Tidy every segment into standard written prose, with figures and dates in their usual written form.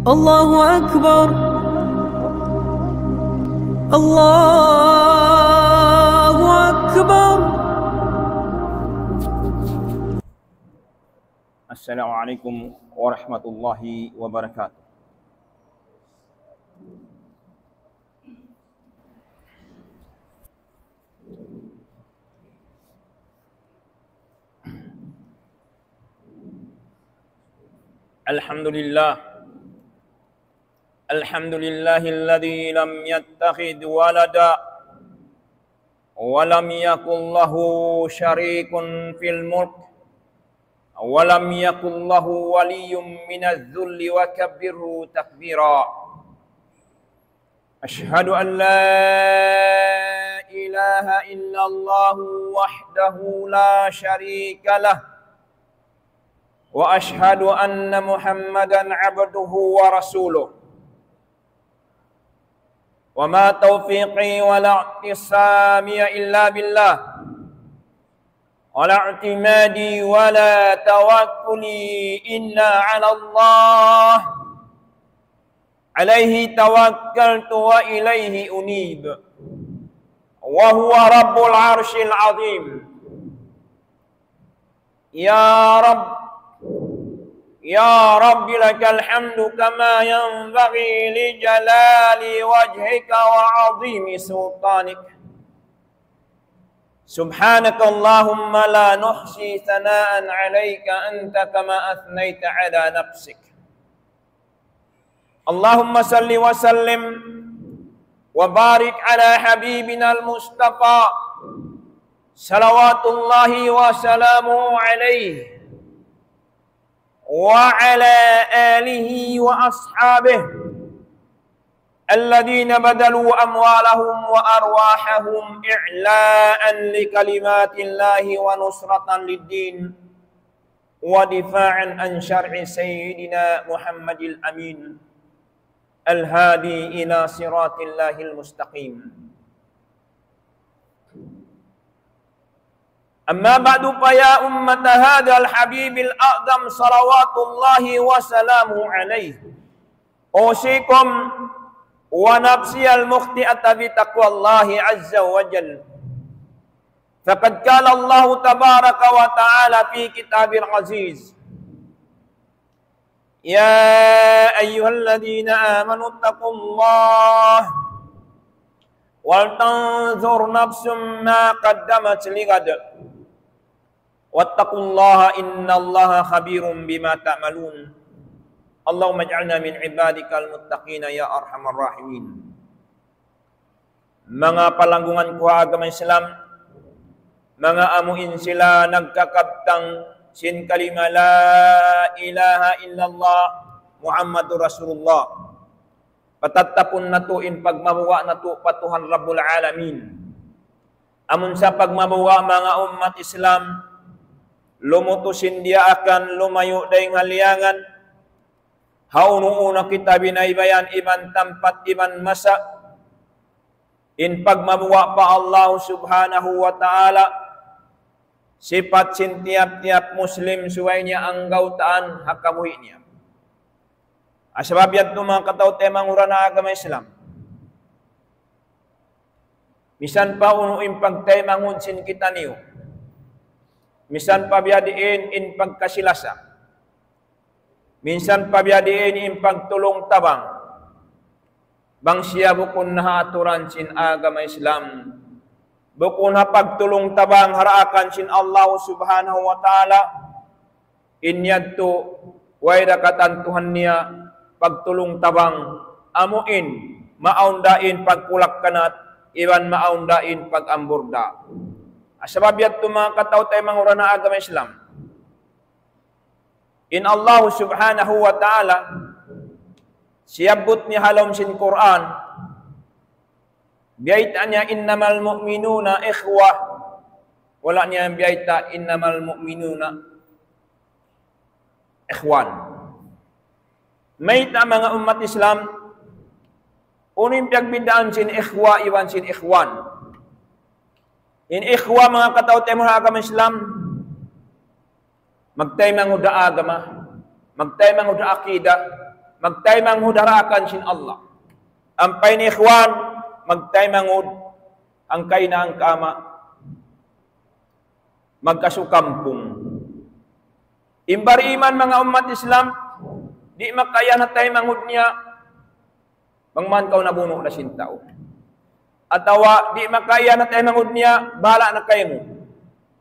الله أكبر الله أكبر. السلام عليكم ورحمة الله وبركاته. الحمد لله الذي لم يتخذ ولدا ولم يكن له شريك في الملك ولم يكن له ولي من الذل وكبره تكبيرا. أشهد أن لا إله إلا الله وحده لا شريك له وأشهد أن محمدا عبده ورسوله. وما توفيقي ولا اعتصامي إلا بالله ولا اعتمادي ولا توكلي إلا على الله عليه توكلت وإليه أنيب وهو رب العرش العظيم. يا رب لك الحمد كما ينبغي لجلال وجهك وعظيم سلطانك. سبحانك اللهم لا نحصي ثناء عليك أنت كما أثنيت على نفسك. اللهم صل وسلم وبارك على حبيبنا المصطفى صلوات الله وسلامه عليه وعلى آله وأصحابه الذين بذلوا أموالهم وأرواحهم إعلاء لكلمات الله ونصرة للدين ودفاعا عن شرع سيدنا محمد الأمين الهادي إلى صراط الله المستقيم. أما بعد فيا أمة هذا الحبيب الأعظم صلوات الله وسلامه عليه أوصيكم ونفسي المخطئة بتقوى الله عز وجل. فقد قال الله تبارك وتعالى في كتاب العزيز: يا أيها الذين آمنوا اتقوا الله ولتنظر نفس ما قدمت لغد واتقوا الله إن الله خبير بما تعملون. اللهم اجعلنا من عبادك المتقين يا أرحم الراحمين. Mga palanggungan ko agama Islam, mga amuin sila nagkakabtang sin kalima la ilaha illallah Muhammadur Rasulullah. Patatapon na to in pagmabuwa na to patuhan Rabbul Alamin. Amun sa pagmabuwa mga umat Islam, lumutusin dia akan lumayo dayang haliangan. Haunuuna kita binaybayan iban tempat iban masa. In pagmabuwa pa Allah subhanahu wa ta'ala. Sifat sin tiap-tiap muslim suway niya ang gautaan hakamuhi niya. Asbab yan mga kataw temang ura na agama Islam. Misan pa unuin pagtemang sin kita niyo. Misan pabyadiin in pagkasilasa. Minsan pabyadiin in pagtulong tabang. Bang siya bukon na aturan sin agama Islam. Bukon na pagtulong tabang haraakan sin Allah subhanahu wa ta'ala. Inyadto wayda katantuhan niya pagtulong tabang amuin maundain pagkulak kanat iban maundain pagamburda. Asbab yato mga kataw tayo mga ura na agama Islam. In Allah subhanahu wa ta'ala siyabot ni halom sin Quran biyayta niya innamal mu'minuna ikhwah. Wala niya biyayta innamal mu'minuna ikhwan. May ta mga umat Islam unin piagbidaan sin ikhwa iwan sin ikhwan. In ikhwa mga kataw tayo mga agama Islam, magtay mga uda agama, magtay mga uda akida, magtay manghud harakan sin Allah. Ampay ni ikhwan, magtay manghud ang kay na ang kama, magkasukampong. Imbar iman mga umat Islam, di makaya na tayo manghud niya, bangman kaw nabuno na sintao. Atawa, di makaya na tayo manghud niya, bahala na kayo mo.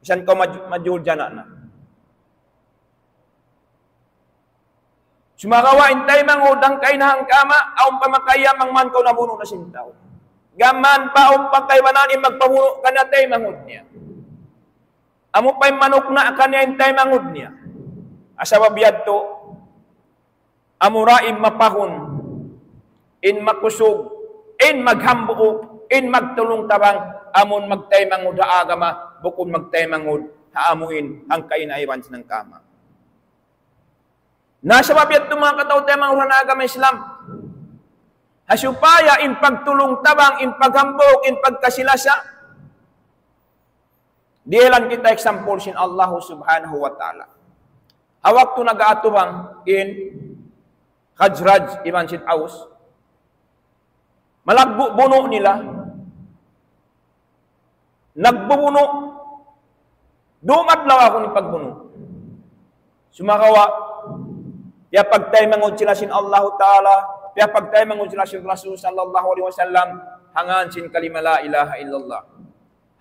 Isan kaw majulja na. Sumakawain tayo manghud ang kay na ang kama, aong pamakaya mangman kaw nabuno na sintao. Gaman pa aong pagkaywanan magpamuno ka na tayo manghud niya. Amo pa'y manok na kanya tayo manghud niya. Asababiyad to, amuraim mapahon, in makusog, in maghambuok, in magtulong tabang, amon magtay manghud haagama, bukod magtay manghud haamuin ang kainaiwan ng kama. Nasababiyad to mga kataw tayo manghud haagama Islam. Hasupaya in pagtulong tabang, in paghambok, in pagkasilasa. Dilan kita example sin Allah subhanahu wa ta'ala. Hawak to nag-aatubang in Khazraj iman sin Aus. Malagbubuno nila. Nagbubuno. Dumadlaw ako ni pagbuno. Sumakawa. Ya pagtay mangod sila sin Allah ta'ala. Kaya pagtay mangun sila si Rasul sallallahu alaihi wasallam, hangan sin kalima la ilaha illallah.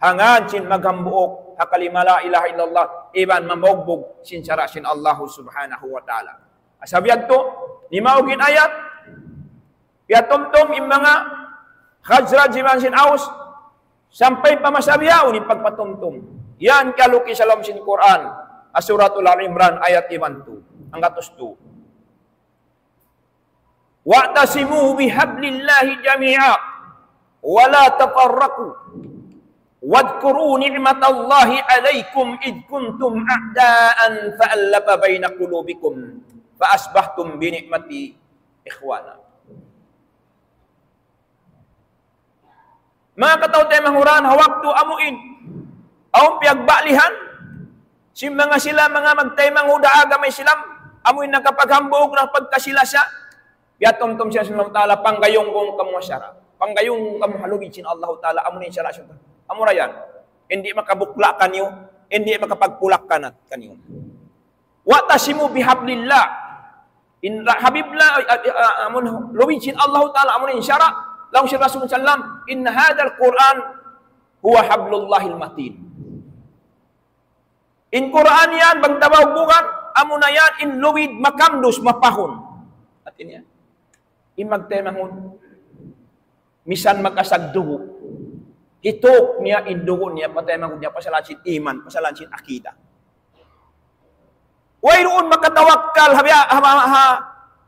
Hangan sin maghambuok ha kalima la ilaha illallah, iban mamogbog sin sara sin Allah subhanahu wa ta'ala. Asabiyad to, ni maugin ayat, kaya tumtum yung mga Khazraj iman sin Aus, sampay pamasabiyaw ni pagpatumtum. Yan kaluki sa sin Quran, Suratul Al-Imran ayat iman to, ang katos to. Wa'tasimu bihablillahi jami'a wa la tafarraqu wadhkuru ni'matallahi 'alaikum id kuntum a'da'an fa'alafa baina qulubikum fa asbahtum bi ni'mati ikhwana. Mga kataw tayo mahuran hawak tu amuin aong piagbalihan si mga sila mga magtay manghuda agama Islam amuin nakapaghambog ng pagkasilasa. Ya tum-tum siya sallallahu ta'ala, panggayong kong kamuasyara. Panggayong kamuhalugin sin Allah ta'ala, amunin siya rasyon. Amurayan, hindi makabukla kanyo, hindi makapagpulak kanyo. Wa'tasimu bihablillah. In habibla, amun, luwin sin Allah ta'ala, amunin syara. Laung siya Rasul sallam, in hadal Quran, huwa hablullahil matin. In Quran yan, bang tabaw bukan, amunayan, in luwid makamdus, mapahon. At ini yan. Imagtay manghud misan makasagdugo hitok niya indugo niya patay manghud niya pasalansin iman pasalansin akida wayroon makatawakkal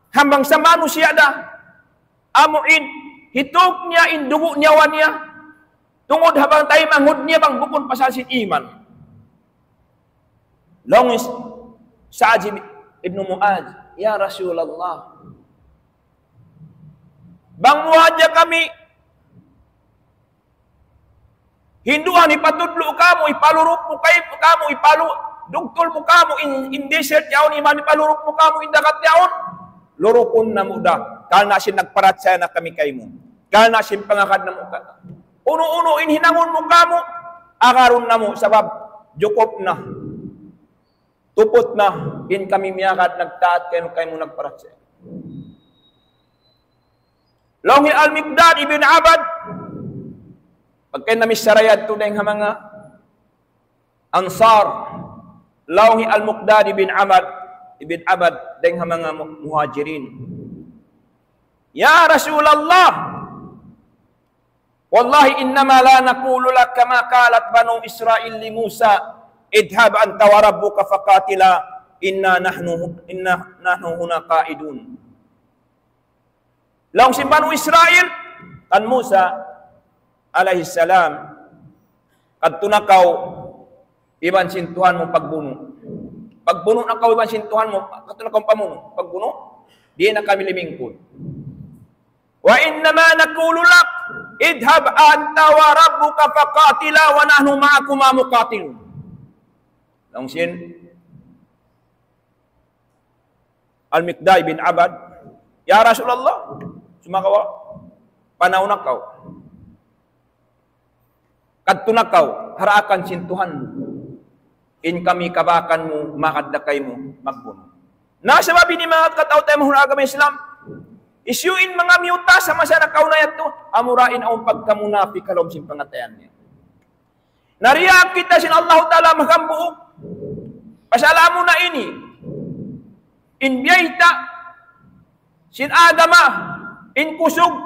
hambang sa manusia da amuin hitok niya indugo niya wan niya tungod habang tayo manghud niya bang bukon pasalansin iman longis Sa'ad ibn Mu'adh, ya Rasulullah, bang muhadya kami, hinduan ipatudlo kamu, ipalurok mo kamu, dugtol mo kamu, in desert yaon, iman ipalurok mo kamu, indakat yaon, lurukon na mo da, kal na sin nagparatsaya na kami kay mo, kal na sin pangakad na mo ka, uno-uno inhinangon mo kamu, akaron na mo, sabab, jukop na, tupot na, in kami miyakat, nagtaat kayo mo nagparatsaya. Longi al-Miqdad ibn Abad, pagkain namin sarayad to dahil mga ansar, longi al-Miqdad ibn Abad dahil mga muhajirin. Ya Rasulullah, wallahi innama la naqulu lak kama qalat banu Israil li Musa, idhab anta wa rabbuka faqatila inna nahnu huna qaidun. Laung si Banu Israel, kan Musa alaihi salam, kadto nakaw iban sin Tuhan mo pagbuno. Pagbuno nakaw iban sin Tuhan mo, kadto nakaw pamuno, pagbuno, di na kami limingkod. Wa innama naqulu lak idhab anta wa rabbuka faqatila wa nahnu ma'akuma muqatilun. Laung sin Al-Miqdad bin Abad Ya Rasulullah, sumakawa panahon na kau. Kadto na kau, haraakan sin Tuhan. In kami kabakan mo, makadakay mo, magbuno. Nasa babi ni mga katao tayo mahuna agama Islam, isyuin mga miyuta sa masana kau na yato, amurain ang pagkamunafi kalom sin pangatayan niya. Nariyak kita sin Allah Ta'ala magambuok. Pasalamu na ini. In biyayta, sin agama, in kusog,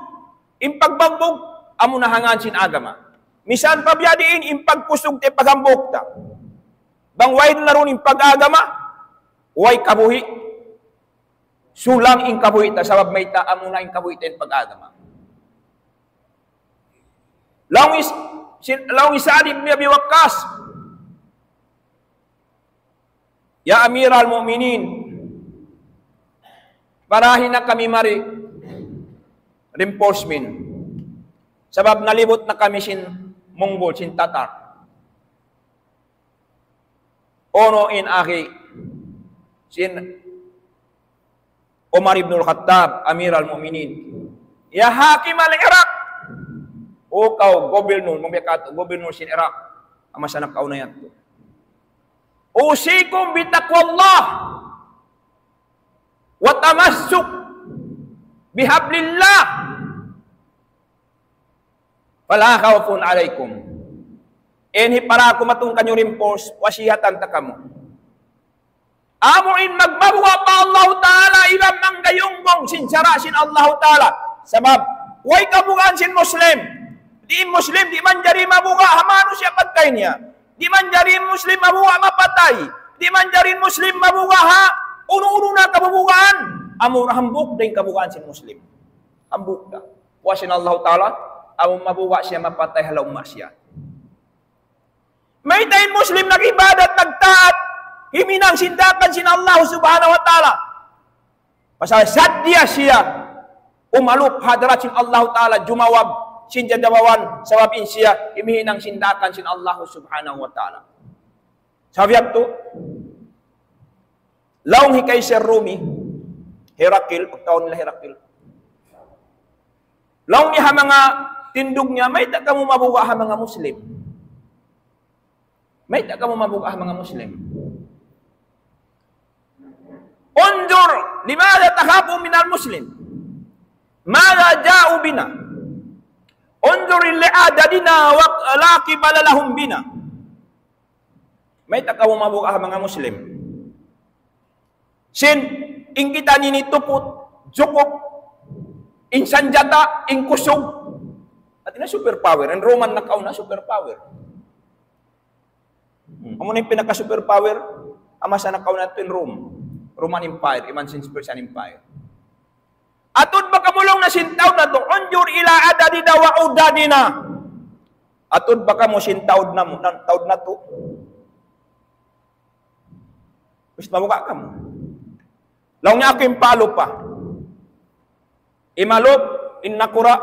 in pagbagbog, amunahangan sin agama. Misan pabyadiin, in pagkusog, te pagambok ta. Bang way na ron in pag-agama, way kabuhi. Sulang in kabuhi ta, sabab may ta, amuna in kabuhi ta in pag-agama. Laung Sa'd ibn Abi Waqqas, Ya Amiral Mu'minin, parahin na kami mari reinforcement. Sabab nalibot na kami sin Mongol, sin Tatar. Ono in aki sin Umar ibn al-Khattab, Amiral Mu'minin. Ya Hakim al-Iraq, o kau gobernur, gobernur sin Iraq, amasanap kau na yan. Usikum bitaqwallah wa tamassuk bihablillah wala khawfun alaikum. Enhi para kumatong kanyo reinforce wasihatan ta kamo. Amo in magmabuwa pa Allah Ta'ala ilang manggayunggong sinsara sin Allah Ta'ala. Sabab, way kabugaan sin Muslim. Di Muslim, di man jari mabuga, hamano siya pagkay niya. Di man jari Muslim mabuga mapatay. Di man jari Muslim mabuga ha. Uno-uno na kabubugaan. Amo hambuk din kabugaan sin Muslim. Hambuk na. Wasin Allah Ta'ala, amo mabuga siya mapatay halaw masya. May tayo Muslim nag-ibadat, nagtaat, himinang sindakan sin Allah Subhanahu wa Ta'ala. Pasal sadya siya, umalup hadrat sin Allah Ta'ala, jumawab, sin jadawawan, sababin siya, himihinang sindakan sin Allah Subhanahu wa Ta'ala. Sabihat to, laung hikay Sir Rumi, Herakil, pagtaon nila Herakil. Laung niya mga tindog niya, may ta kamo mabuga ha mga Muslim. May ta kamo mabuga ha mga Muslim. Undur, limada takhafu minal Muslim? Mada ja'u bina? Undur li'adadina wa laqibala lahum bina. May ta kamo mabuga ha mga Muslim. Sin, ing kita nini tuput, jukop, in sanjata, in kusog. At ina superpower. Ang Roman na kauna, superpower. Amo na yung pinaka-superpower, amasa na kauna ito in Rome. Roman Empire, iman since Persian Empire. Atod makamulong na sintaw na to, unjur ila adadida wa udadina. Atod baka mo sintaw na to. Gusto mabuka ka mo. Laung niya ako yung palo pa. Imalop, innakura,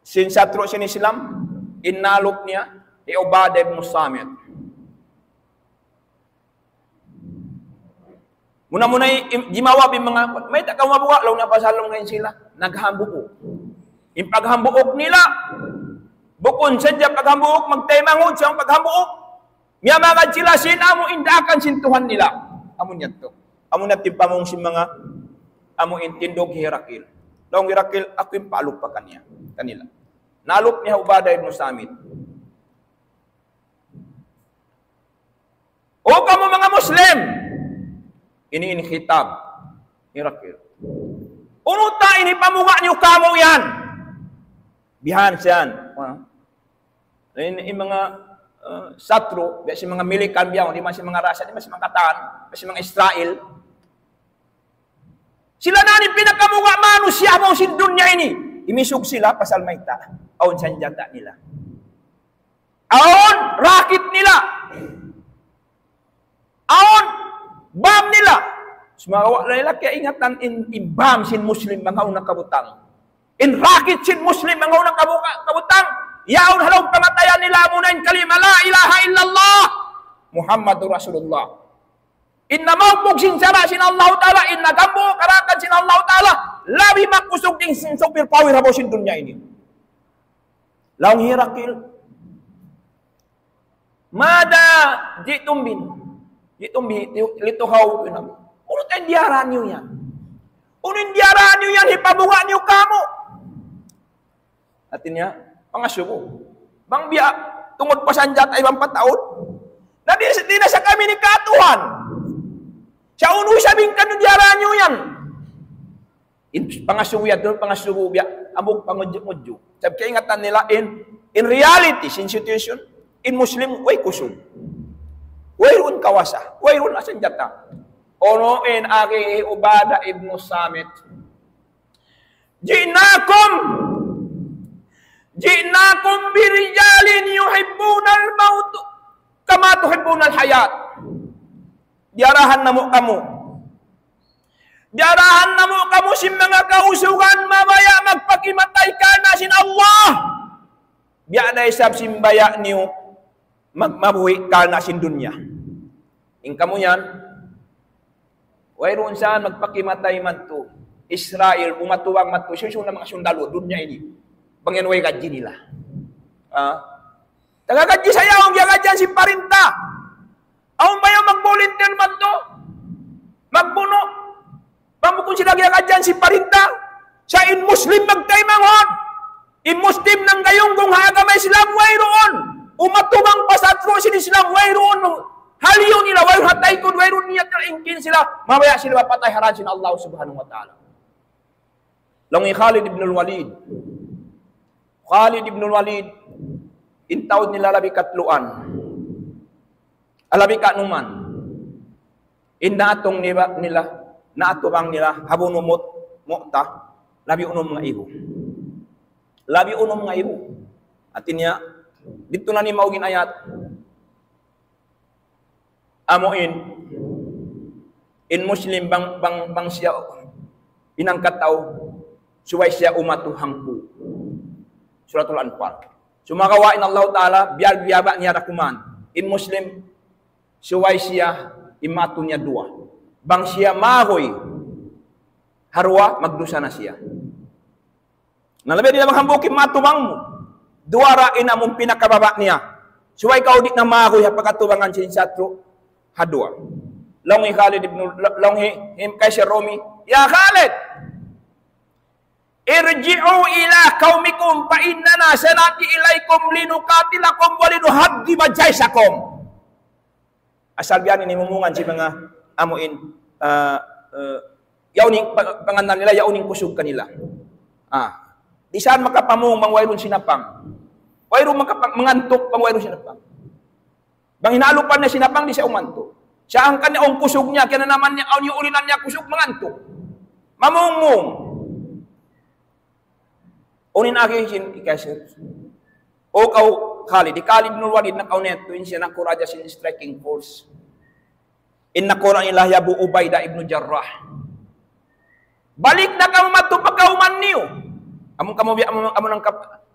sinsatro sin Islam, innalop niya, Ubadah ibn Samit. Muna-muna jimawa yung mga, may takang mabuka, laung niya pasalong ngayon sila, naghambuok. Yung paghambuok nila, bukon sadya paghambuok, magtaymangod siyang paghambuok, miyamagad sila, sinamo indakan sintuhan nila. Amo niyan to. Amo natin pamong si mga amo intindog Herakil. Laung Herakil, ako yung paalop pa kanila. Nalop niya Ubadah ibn Samit. O kamo mga Muslim, ini khitab Herakil. Unuta ini pamuga niyo kamo yan. Bihan siyan. Ini mga satro, si mga milikan biyaw, di man si mga rasa, di man si mga Katan, si mga Israel. Sila na ni pinakamuga manusia mo sin dunya ini. Imisog sila pasal mayta. Aon sanjata nila. Aon rakit nila. Aon bam nila. Sumawa nila kaya ingatan in bam sin Muslim mga unang kabutang. In rakit sin Muslim mga unang kabutang. Yaon halong pamatayan nila muna in kalima la ilaha illallah Muhammadur Rasulullah. Inna mawpog sinsara sin Allah Ta'ala, inna gambo karakan sin Allah Ta'ala. Ta'ala labi makusog ding sopir power habosin dunia ini. Laung Hirakil. Mada jitumbin. Jitumbi lituhaw pinam. Unut ay diaran niyo yan. Unin diaran niyo yan, hipabunga niyo kamo. Artinya, pangasubo. Bang biya, tungod pasanjat ay 4 taon. Na di na sa kami ni katuhan. Sa uno sabing kanu diaran niyo yan. Pangasubo yan, pangasubo biya, amog pangudyo-udyo. Sabi kaya ingatan nila, in reality, in situation, in Muslim, way kusog. Wayrun kawasa, wayrun asanjata. Ono en aki Ubada ibn Samit. Jinakum birijalin yuhibbuna al-maut kama tuhibbuna al-hayat. Diarahan namo kamu. Diarahan namo kamu sin mga kausugan mamaya magpakimatay ka na sin Allah. Biya na isab simbaya niyo magmabuhi ka na sin dunya. In kamu yan, wayroon saan magpakimatay man to. Israel, umatuwang man to. Siya na mga sundalo, dunya ini. Panginway kadji nila. Tagakadji saya, ang yagadyan si Parinta. Ang bayo mag-volunteer man to. Magpuno. Pamukun sila yagadyan si Parinta. Sa in Muslim magtaymangon. In Muslim ng gayong kung hagamay Islam, wayroon. Umatubang pasatro sin Islam, wayroon. Haliyo nila, wayroon hatay ko, wayroon niya ingkin sila. Mamaya sila mapatay haran sin Allah subhanahu wa ta'ala. Langi Khalid ibn al-Walid. Khalid ibn al-Walid, intawd nila labi katluan. Alabi kanuman. Inaatong nila, naatubang nila, habunumot, mukta, labi unom mga iho. Labi unom mga iho. Atin niya, dito na ni maugin ayat, amuin, in Muslim bang siya, inangkat tao, suway siya umatuhangku. Suratul Anfal. Sumakawain Allah Ta'ala, biyaba niya rakuman. In Muslim, suway siya, imatu niya 2. Bang siya mahoy, harwa, magdusa na siya. Nalabi nila manghambukin, matubang mo. Duwara inamong pinakababa niya. Suway ka udit na mahoy, hapakatubangan siya satro, hadwa. Longhi Khalid ibn, longhi, kay si Romi, ya Khalid! Irji'u ila kaumikum fa innana sanati ilaikum linukatilakum wa linuhaddiba jaisakum. Asal biyan ini mumungan si mga amuin yauning panganan nila yauning kusog kanila. Di saan makapamung bang wayrun sinapang. Wayrun mangantok bang wayrun sinapang. Bang hinalupan niya sinapang di siya umantok. Siya ang kanya ang kusog niya kaya naman niya ang ulinan niya kusog mangantok. Mamungmung. Unin akin ikasir. O kau Khalid, di Khalid ibn Walid na kaunet, tuwin siya nakuraja sin striking force. In nakura ilah Abu Ubaidah ibn Jarrah. Balik na kamu matu pagkauman niyo. Among kamu nang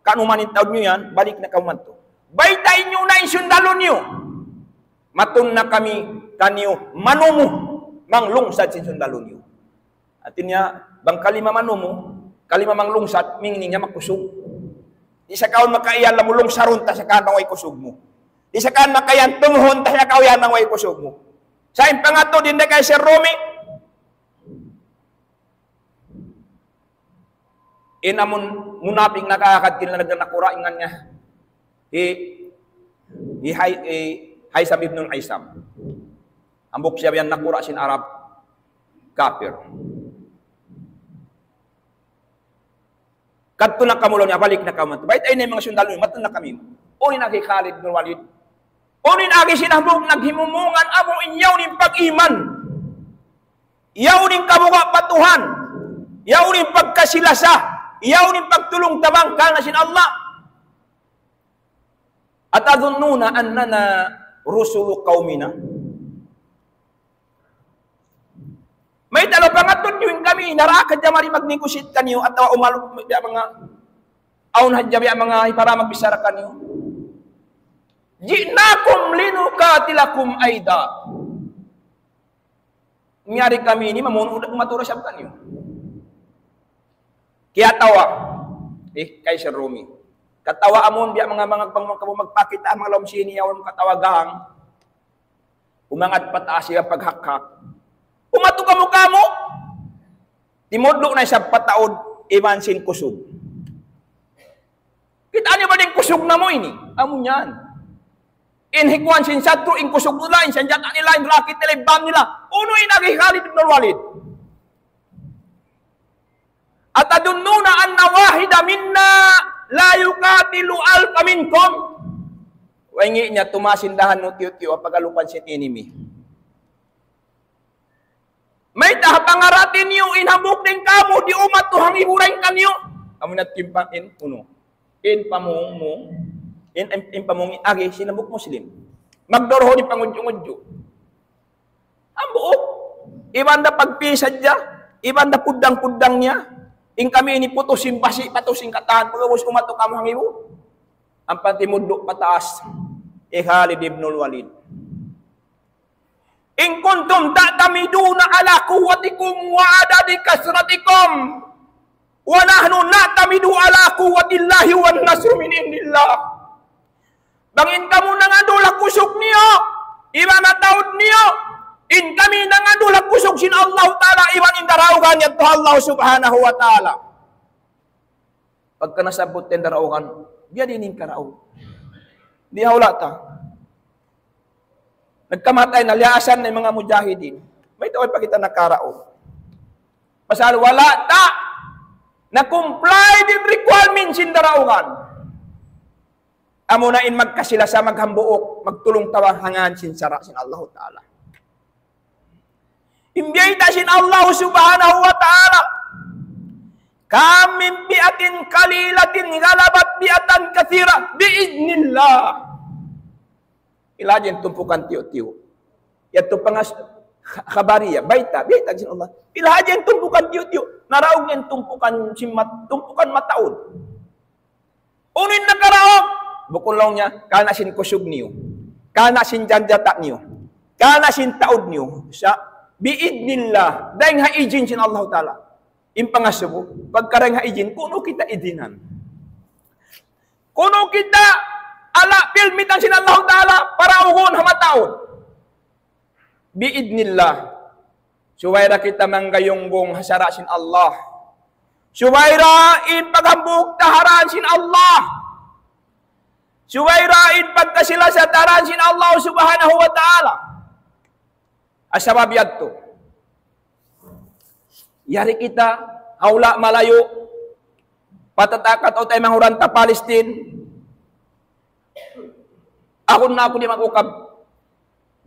kanumanin taon niyo yan, balik na kamu matu. Baytay niyo na insundalo niyo. Matun na kami kaniyo manumu, manglungsad sin sundalo niyo. Atin niya, bang kalima manumu, kalima manglungsat, mingning niya makusog. Di sa kaon makaiyan lamulong saron ta sa kanang way kusog mo. Di sa kan makayan tumuhon ta sa kauyan ng way kusog mo. Sa impangato din na kay Sir Romy. Inamun munaping nakakad kinala nakura ingan niya. Haisam ibn Haisam. Ambok siya yan nakura sin Arab kafir. Kadto na kamulo niya, balik na kamu. Bait ay na mga sundalo, matun na kami. Unin na kay Khalid bin Walid. Unin na kay sinabog, naghimumungan, amo inyaw ning pag-iman. Iyaw ning kabuka patuhan. Iyaw ning pagkasilasa. Iyaw ning pagtulong tabang kana sin Allah. At adhunnuna annana rusulu qaumina. May talo pangatod yun kami, narakad niya mari magnegosite kanyo at umalo mga aun hadya mga para magbisara kanyo. Jinakum linukatilakum aida. Ngari kami ini mamunod maturo siya kanyo. Kaya tawa. Kaisar Rumi. Katawa amon biya mga kamu magpakita ang mga laom siniyawan katawagang. Umangat pataas siya paghakak. Umato ka mukha mo. Timodlo na siya pataod iman sin kusog. Kita niyo ba din kusog na mo ini? Amo yan. Inhikwan sin satro, in kusog nila, in sanjata nila, in rakit nila, in bam nila. Uno inagi Khalid ibn Walid. At adununa an nawahida minna la yukatilu alfa minkum. Waingi niya tumasindahan no tiyo-tiyo pagalupan sin enemy. May tahapangaratin niyo inhabok din kamo di umat tuhang iburay kanyo. Amo na timpain uno. In pamung in pamung agi sinabuk Muslim. Magdorho ni pangudyo-udyo. Ang buok. Ibanda pagpisad niya, ibanda pudang-pudang niya. In kami ini putusin basi, patusin katahan, pagawos umato kamo hangibo. Ang pantimudlo pataas, Khalid ibn Walid. In kuntum ta'tamiduna ala quwwatikum wa adadi kasratikum, wa nahnu na'tamidu ala quwwatillahi wan nasru min indillah. Bangin kamu nangadulak kusuk niyo, iba na taud niyo, in kami nangadulak kusuk sin Allah Ta'ala, iban indaraugan niya to Allah Subhanahu wa Ta'ala. Pagka nasabot ten daraugan, biya dinin karao. Di hawla ta. Nagkamatay na liasan ng mga mujahidin. May tawad pa kita nakarao. Pasal wala ta na comply din requirements sin daraugan. Amo na in magkasila sa maghambuok, magtulong tawahangan sin sara sin Allah Ta'ala. Imbiyayta sin Allah Subhanahu wa Ta'ala. Kamim biatin kalilatin galabat biatan kathira biidnillah. Ilajen tumpukan tiyo-tiyo. Yato pangas khabariya, baita sin Allah. Ilajen tumpukan tiyo-tiyo. Naraog niyan tumpukan mataod. Unin na karaog. Bukon lang niya, kana sin kusog niyo. Kana sin janjata niyo. Kana sin taod niyo. Sa biidnillah. Dahil haijin sin Allah Ta'ala. Impangasubo, pagkarang haijin, kuno kita idinan. Kuno kita ala pilmitan sin Allah Ta'ala para ugon hamataon. Biidnillah. Suwaira kita manggayunggong hasara sin Allah. Suwaira in paghambuk taharan sin Allah. Suwaira in pagkasila sa taharan sin Allah Subhanahu wa Ta'ala. Asabab yadto. Yari kita, haula malayo, patatakat o tayo mahuranta Palestine. Ako di makukab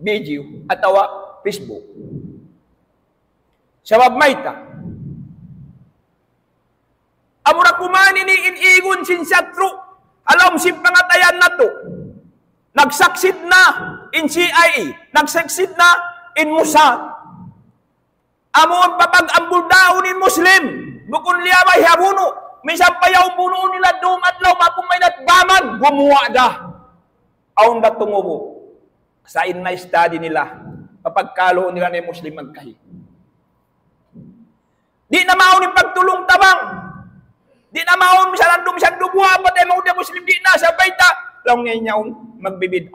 video at tawa Facebook. Sabab maita. Amura kumani ni inigon sin satro, alam sin pangatayan na to. Nagsaksid na in CIA, nagsaksid na in Mossad. Amo ang papag-ambul daunin Muslim. Bukun liyabay habuno. Minsan pa yaw buno nila doon at law mapumay na't baman. Gumuwa da. Aun da tungubo. Sa inna study nila. Papagkalo nila na Muslim magkahi. Di na maon yung pagtulong tabang. Di na maon misalan dubuha. Patay mga Muslim di na. Sabay ta. Lang ngayon yaon magbibid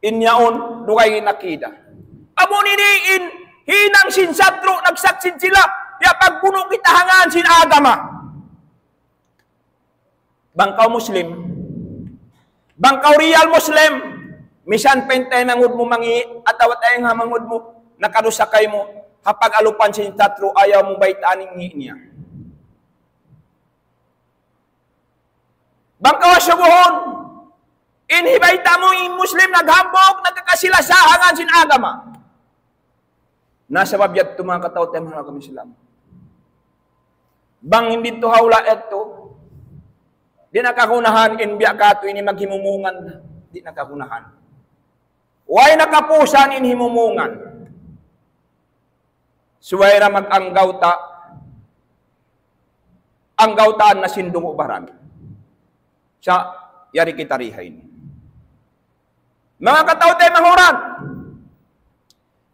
Inyaon dukay nakida. Amo niniin, hinang sin satro, nagsaksin sila, ya pagpuno kita hangan sin agama. Bangkaw Muslim, bangkaw real Muslim, misan pentay mangud mo mangi, atawat ay nga mangud mo, nakarusakay mo, hapag alupan sin satro, ayaw mo baitaning niya. Bangkaw asyubuhon, inhibayta mo in Muslim, naghambog, nagkakasila sa hangan sin agama. Nasa babyat ito mga katao tayo mga kami Islam. Bang hindi ito hawla ito, di nakakunahan in biya kato ini maghimumungan, di nakakunahan. Way nakapusan in himumungan. Suwayra mag-anggaw ta, anggawtaan na sindong ubaran. Sa yari kita rihain. Mga katao tayo mahuran,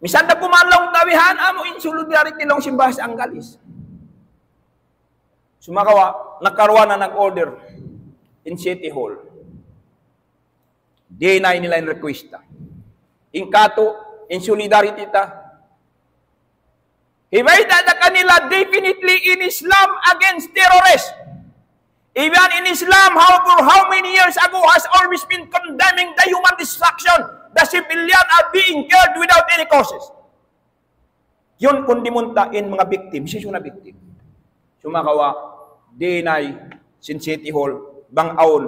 misan na pumanlong tawihan, amo insulod yari tilong simbahas ang galis. Sumakawa, nakaruan na nag-order in City Hall. Deny nila yung request ta. In kato, in solidarity ta. Hibayda na kanila definitely in Islam against terrorists. Even in Islam, how many years ago has always been condemning the human destruction. The civilian are being killed without any causes. Yun kung dimuntain mga victim, siya na victim. Sumakawa, deny, sin City Hall, bangaon,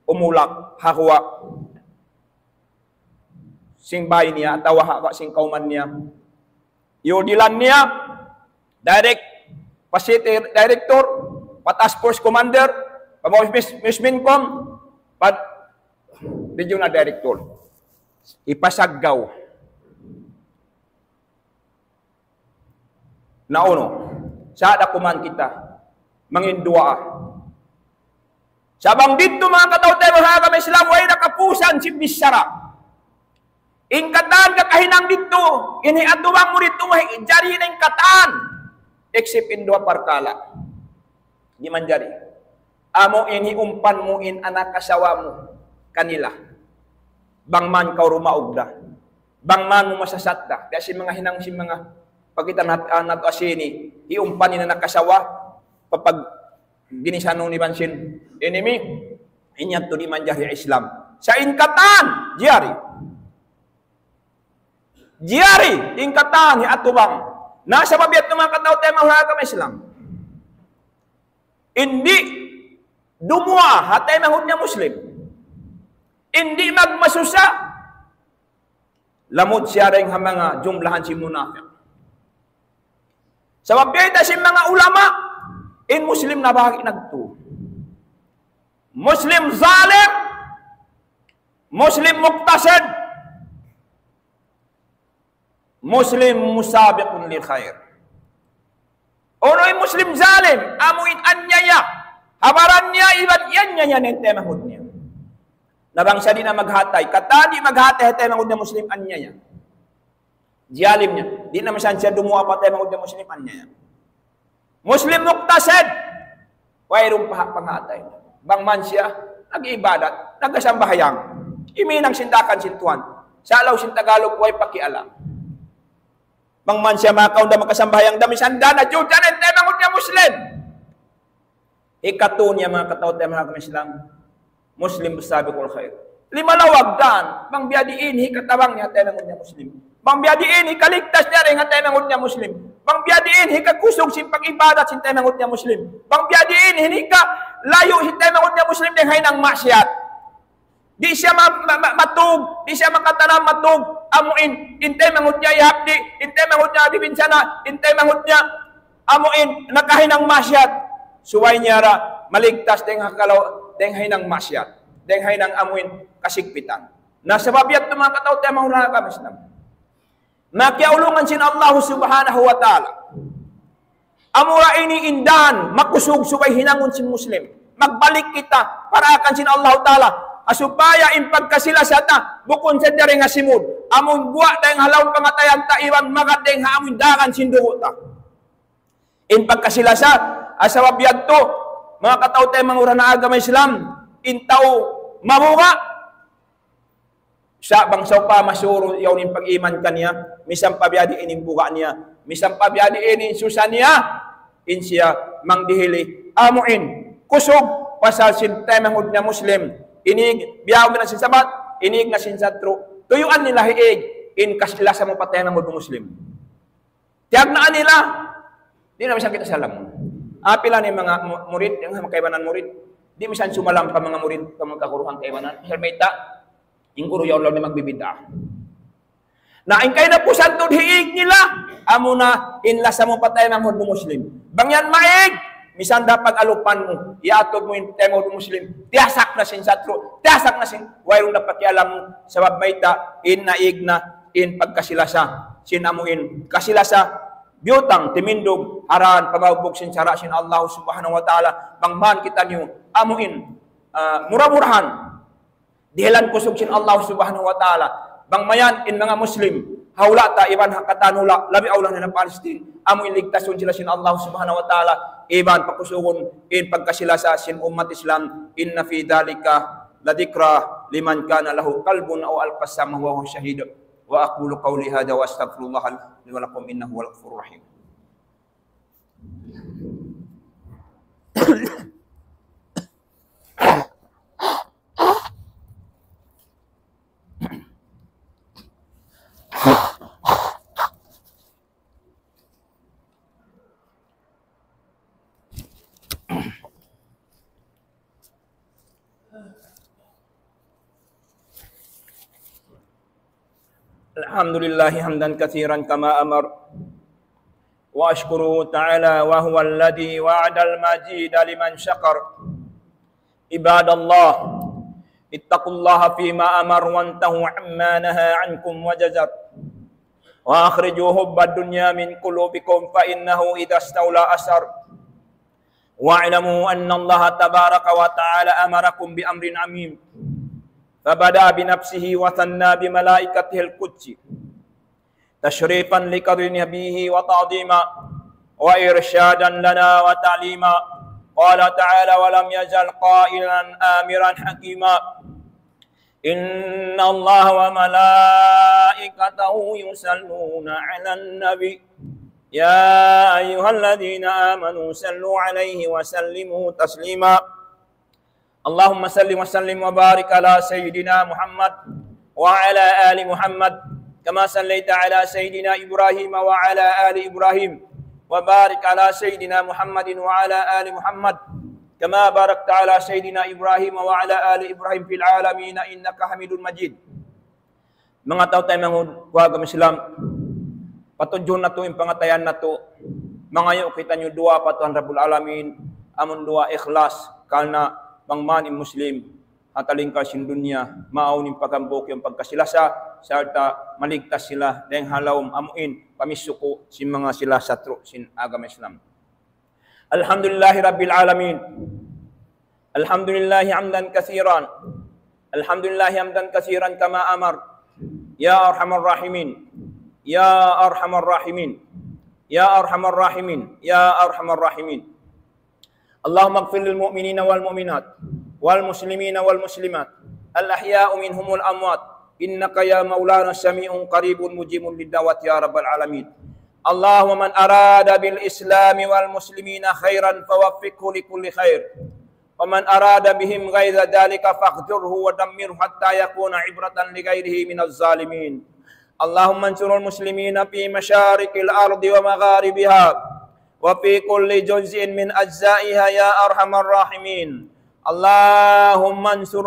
umulak, hakwa, sing bayi niya, tawa haka, sing kauman niya, yudilan niya, direct, pasiti, director, patas force commander, mismincom, regional director, ipasaggaw, nauno, sa dakuman kita, mangindua. Sabang dito mga katawtay mga kami Islam, way nakapusan si Bisara. Ingkatan kakahinang dito, iniatuwang mo dito, jari na ingkatan. Except in dua parkala. Di man jari. Amo iniumpan mo in anak kasawa mo, kanila. Bangman kau rumaugda. Bangman mo masasatda. Kasi mga hinang si mga pagitan nato asini, iumpan ni anak kasawa, papag ginisanong ni Bansin, enemy, inyat to di man jari Islam. Sa ingkatan, jari. Jari, ingkatan, atubang. Nasa mabiyat ng mga katawtay mga kami Islam. Hindi dumua hatay mahud niya Muslim. Hindi magmasusa. Lamod siya rin mga jumlahan si munafik. Sa mabiyat si mga ulama, in Muslim na bahagi nagto. Muslim zalim, Muslim muqtasid, Muslim musabiqun lil khair. Ono yung Muslim zalim, amuin anyaya, habaran niya, iban yan niya ng temahod niya. Nabang siya din na maghatay, katadi maghatay temahod niya Muslim anyaya. Jalim niya, di naman siya dumuha pa temahod niya Muslim anyaya. Muslim muqtasid, wairong panghatay. Bangman siya, nag-ibadat, nagkasambahayang, iminang sindakan sintuan, sa alaw sin Tagalog, way pakialam. Bangman siya makaunda magkasambahayang damisanda na Juda na temangod niya Muslim. Ikato niya mga katawtay mga Islam, Muslim sabiqul khair. Lima lawag dan, bang biadiin hikatabang niya temangod niya Muslim. Bang biadiin hikaligtas niya rin temangod niya Muslim. Bang biadiin hikakusog sin pag-ibadat sin temangod niya Muslim. Bang biadiin hinika layo sin temangod niya Muslim deng hainang maksiat. Di siya matug, di siya makatanam matug, amuin, intay mangut niya ihapdi, intay mangut niya dibinsana, intay mangut niya, amuin, nakahinang masyat. Suway niya ra, maligtas deng hakalaw, deng hainang masyat, deng hainang amuin, kasigpitan. Nasa babiyat ng mga katawtay mga kami Islam. Nakiaulungan sin Allah subhanahu wa ta'ala. Amura ini indan, makusug subay hinangon sin Muslim. Magbalik kita, para akan sin Allah ta'ala. Asupaya impagkasila sa ta, bukon sa dere nga simud. Amon buwa dahil halaw pangatayan ta, iwan magat dahil haamon dagan sindugo ta. Impagkasila sa, asawabiyad to, mga katawtay mga ura na agama Islam, intaw mabuka. Sa bangsaw pa masuro yaw nin pag-iman kaniya, misang pabiyadi inin buka niya, misang pabiyadi inin susa niya, in siya mangdihili, amuin, kusog, pasal sin temangod niya Muslim, inig, biyaw na sin sabat, inig na sin satro, tuyuan nila hiig, in kasila sa mga patay ng mga Muslim. Tiyag na nila, di na misang kita salam. Apila ni mga murid, yung kaibanan murid, di misang sumalam pa mga murid, pa mga kakuruhang kaibanan, hermeta, yung guru yaw lang na magbibida. Na in kayo na po santod hiig nila, amo na inla sa mga patay ng mga Muslim. Bangyan maig, misan dapat alupan mo, iatog mo yung temod Muslim, tiyasak na sin satro, tiyasak na sin, wayrong dapat kialam mo, sa babmayta, in naig na, in pagkasilasa, sin amuin, kasilasa, biyutang, timindog, haran, pamabog sin sara, sin Allah subhanahu wa ta'ala, bangman kita niyo, amuin, murah-murahan, dihelan kusog sin Allah subhanahu wa ta'ala, bangmayan in mga Muslim, haula ta iban hakatan hula labi aulah na Palestin amu iligtasun sila sin Allah subhanahu wa ta'ala iban pakusugon in pagkasilasa sin umat Islam inna fi dhalika ladikra liman kana lahu qalbun aw alqasama wa huwa shahid wa aqulu qawli hadha wa astaghfirullah li wa lakum innahu huwal ghafurur rahim. Alhamdulillah hamdan katsiran kama amar wa ashkuruhu ta'ala wa huwa alladhi wa'ada al-majid liman syakar. Ibadallah ittaqullaha fima amar wantahu amma naha ankum wa jazar wa akhriju hubbad dunya min qulubikum fa innahu idha istawla asar wa'lamu anna Allah tabaraka wa ta'ala amarakum bi amrin amim فبدأ بنفسه وثنى بملائكته القدس تشريفا لقدر نبيه وتعظيما وإرشادا لنا وتعليما قال تعالى ولم يزل قائلا آمرا حكيما إن الله وملائكته يصلون على النبي يا أيها الذين آمنوا صلوا عليه وسلموا تسليما اللهم صل وسلم وبارك على سيدنا محمد وعلى آل محمد كما صليت على سيدنا إبراهيم وعلى آل إبراهيم وبارك على سيدنا محمد وعلى آل محمد كما باركت على سيدنا إبراهيم وعلى آل إبراهيم في العالمين إنك حميد مجيد. Mga tao tayo mga wagam Islam patudyon na to yung pangatayan na to mga yo kita nyo dua patuhan Rabbul Alamin amon dua ikhlas kalna pangmanim Muslim hatalingkal sin dunya maaw ning pagambok yung pagkasilasa sarta maligtas sila deng halawom amuin pamisuko sin mga sila satro sin agama Islam. Alhamdulillahi Rabbil Alamin. Alhamdulillahi hamdan katsiran. Alhamdulillahi hamdan katsiran kama amar. Ya arhamar rahimin. Ya arhamar rahimin. Ya arhamar rahimin. Ya arhamar rahimin. Allahumma ighfir lil mu'minina wal mu'minat wal muslimina wal muslimat al ahya'u minhumul amwat innaka ya maulana sami'un qaribun mujibun lid-da'wati ya rabbal alamin. Allahumma man arada bil islami wal muslimina khairan fawaffiqhu li kulli khair wa man arada bihim ghaira dhalika faghfirhu wa dammirhu hatta yakuna ibratan li ghairihi minaz zalimin. Allahumma ansurul muslimina fi masyariqil ardi wa magharibiha وفي كل جزء من أجزائها يا أرحم الراحمين. اللهم انصر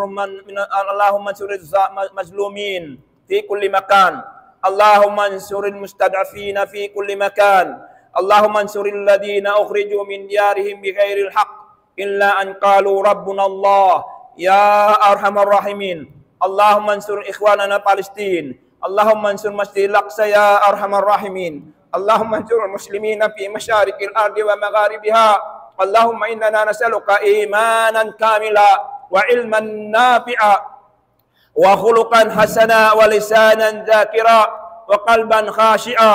المظلومين في كل مكان. اللهم انصر المستضعفين في كل مكان. اللهم انصر الذين أخرجوا من ديارهم بغير الحق إلا أن قالوا ربنا الله يا أرحم الراحمين. اللهم انصر إخواننا فلسطين. اللهم انصر مسجد الأقصى يا أرحم الراحمين. اللهم انصر المسلمين في مشارق الأرض ومغاربها. اللهم إننا نسألك إيمانا كاملا وعلما نافعا وخلقا حسنا ولسانا ذاكرا وقلبا خاشعا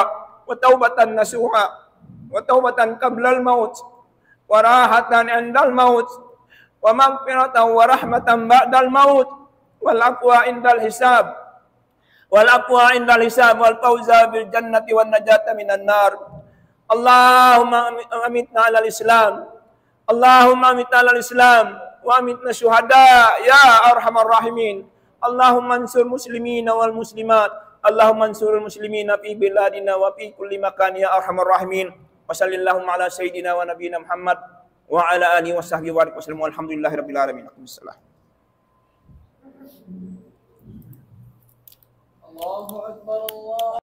وتوبة نصوحا وتوبة قبل الموت وراحة عند الموت ومغفرة ورحمة بعد الموت والعفو عند الحساب والأقوى عند الحساب والفوز بالجنة والنجاة من النار. اللهم أمتنا على الإسلام. اللهم أمتنا على الإسلام وأمتنا شهداء يا أرحم الراحمين. اللهم انصر المسلمين والمسلمات. اللهم انصر المسلمين في بلادنا وفي كل مكان يا أرحم الراحمين. وصل اللهم على سيدنا ونبينا محمد وعلى آله وصحبه وسلم والحمد لله رب العالمين. السلام. الله أكبر الله